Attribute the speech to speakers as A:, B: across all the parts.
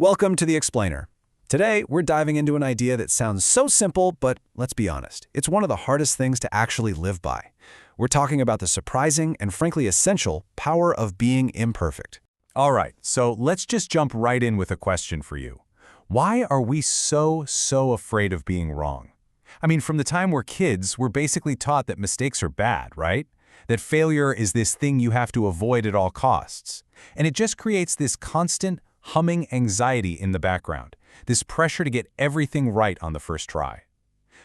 A: Welcome to The Explainer. Today, we're diving into an idea that sounds so simple, but let's be honest, it's one of the hardest things to actually live by. We're talking about the surprising and frankly essential power of being imperfect.
B: All right, so let's just jump right in with a question for you. Why are we so afraid of being wrong? I mean, from the time we're kids, we're basically taught that mistakes are bad, right? That failure is this thing you have to avoid at all costs. And it just creates this constant, humming anxiety in the background, this pressure to get everything right on the first try.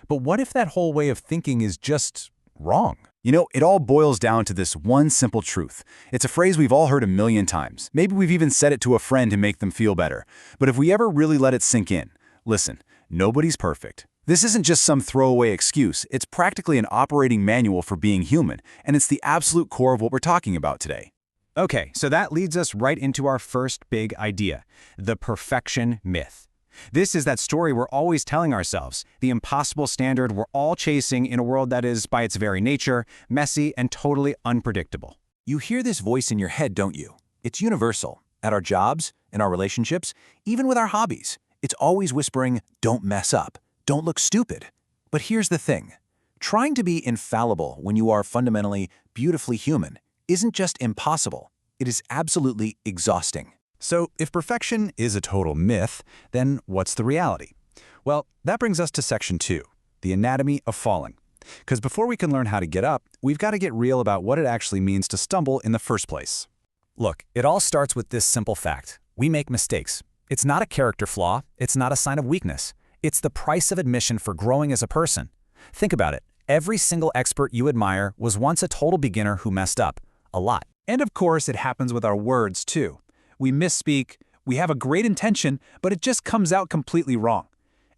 B: But what if that whole way of thinking is just wrong?
A: You know, it all boils down to this one simple truth. It's a phrase we've all heard a million times. Maybe we've even said it to a friend to make them feel better. But if we ever really let it sink in, listen, nobody's perfect. This isn't just some throwaway excuse. It's practically an operating manual for being human, and it's the absolute core of what we're talking about today.
C: Okay, so that leads us right into our first big idea, the perfection myth. This is that story we're always telling ourselves, the impossible standard we're all chasing in a world that is, by its very nature, messy and totally unpredictable.
A: You hear this voice in your head, don't you? It's universal. At our jobs, in our relationships, even with our hobbies. It's always whispering, don't mess up, don't look stupid. But here's the thing. Trying to be infallible when you are fundamentally, beautifully human isn't just impossible, it is absolutely exhausting.
C: So if perfection is a total myth, then what's the reality? Well, that brings us to section 2, the anatomy of falling. Because before we can learn how to get up, we've got to get real about what it actually means to stumble in the first place. Look, it all starts with this simple fact. We make mistakes. It's not a character flaw, it's not a sign of weakness. It's the price of admission for growing as a person. Think about it. Every single expert you admire was once a total beginner who messed up. A lot.
B: And of course, it happens with our words, too. We misspeak, we have a great intention, but it just comes out completely wrong.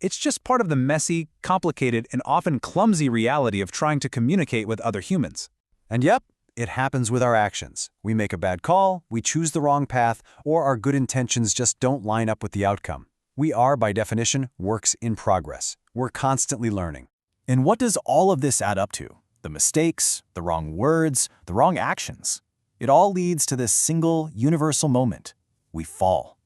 B: It's just part of the messy, complicated, and often clumsy reality of trying to communicate with other humans.
A: And yep, it happens with our actions. We make a bad call, we choose the wrong path, or our good intentions just don't line up with the outcome. We are, by definition, works in progress. We're constantly learning. And what does all of this add up to? The mistakes, the wrong words, the wrong actions. It all leads to this single, universal moment. We fall.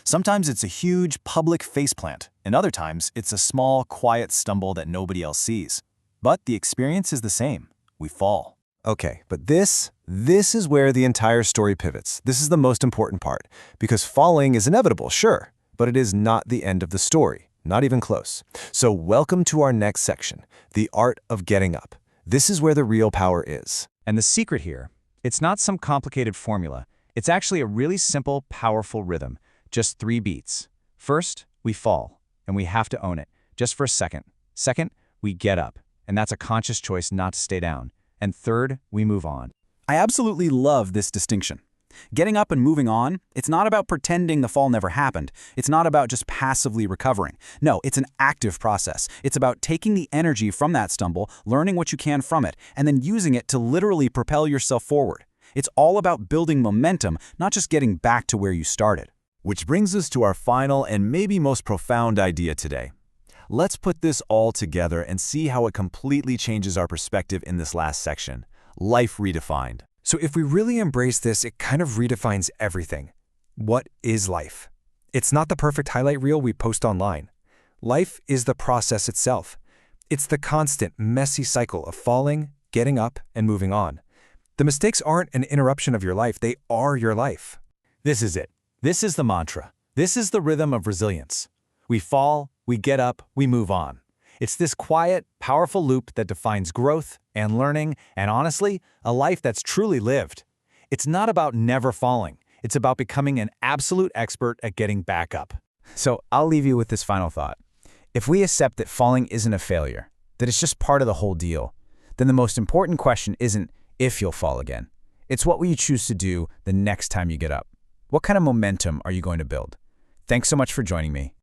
A: Sometimes it's a huge, public faceplant, and other times it's a small, quiet stumble that nobody else sees. But the experience is the same. We fall. Okay, but this is where the entire story pivots. This is the most important part, because falling is inevitable, sure, but it is not the end of the story, not even close. So welcome to our next section, the art of getting up. This is where the real power is.
C: And the secret here, it's not some complicated formula. It's actually a really simple, powerful rhythm. Just 3 beats. First, we fall, and we have to own it, just for a second. Second, we get up, and that's a conscious choice not to stay down. And third, we move on.
A: I absolutely love this distinction. Getting up and moving on, it's not about pretending the fall never happened. It's not about just passively recovering. No, it's an active process. It's about taking the energy from that stumble, learning what you can from it, and then using it to literally propel yourself forward. It's all about building momentum, not just getting back to where you started. Which brings us to our final and maybe most profound idea today. Let's put this all together and see how it completely changes our perspective in this last section. Life redefined.
D: So if we really embrace this, it kind of redefines everything. What is life? It's not the perfect highlight reel we post online. Life is the process itself. It's the constant, messy cycle of falling, getting up, and moving on. The mistakes aren't an interruption of your life, they are your life.
A: This is it. This is the mantra. This is the rhythm of resilience. We fall, we get up, we move on. It's this quiet, powerful loop that defines growth and learning and, honestly, a life that's truly lived. It's not about never falling. It's about becoming an absolute expert at getting back up.
C: So I'll leave you with this final thought. If we accept that falling isn't a failure, that it's just part of the whole deal, then the most important question isn't if you'll fall again. It's what will you choose to do the next time you get up? What kind of momentum are you going to build? Thanks so much for joining me.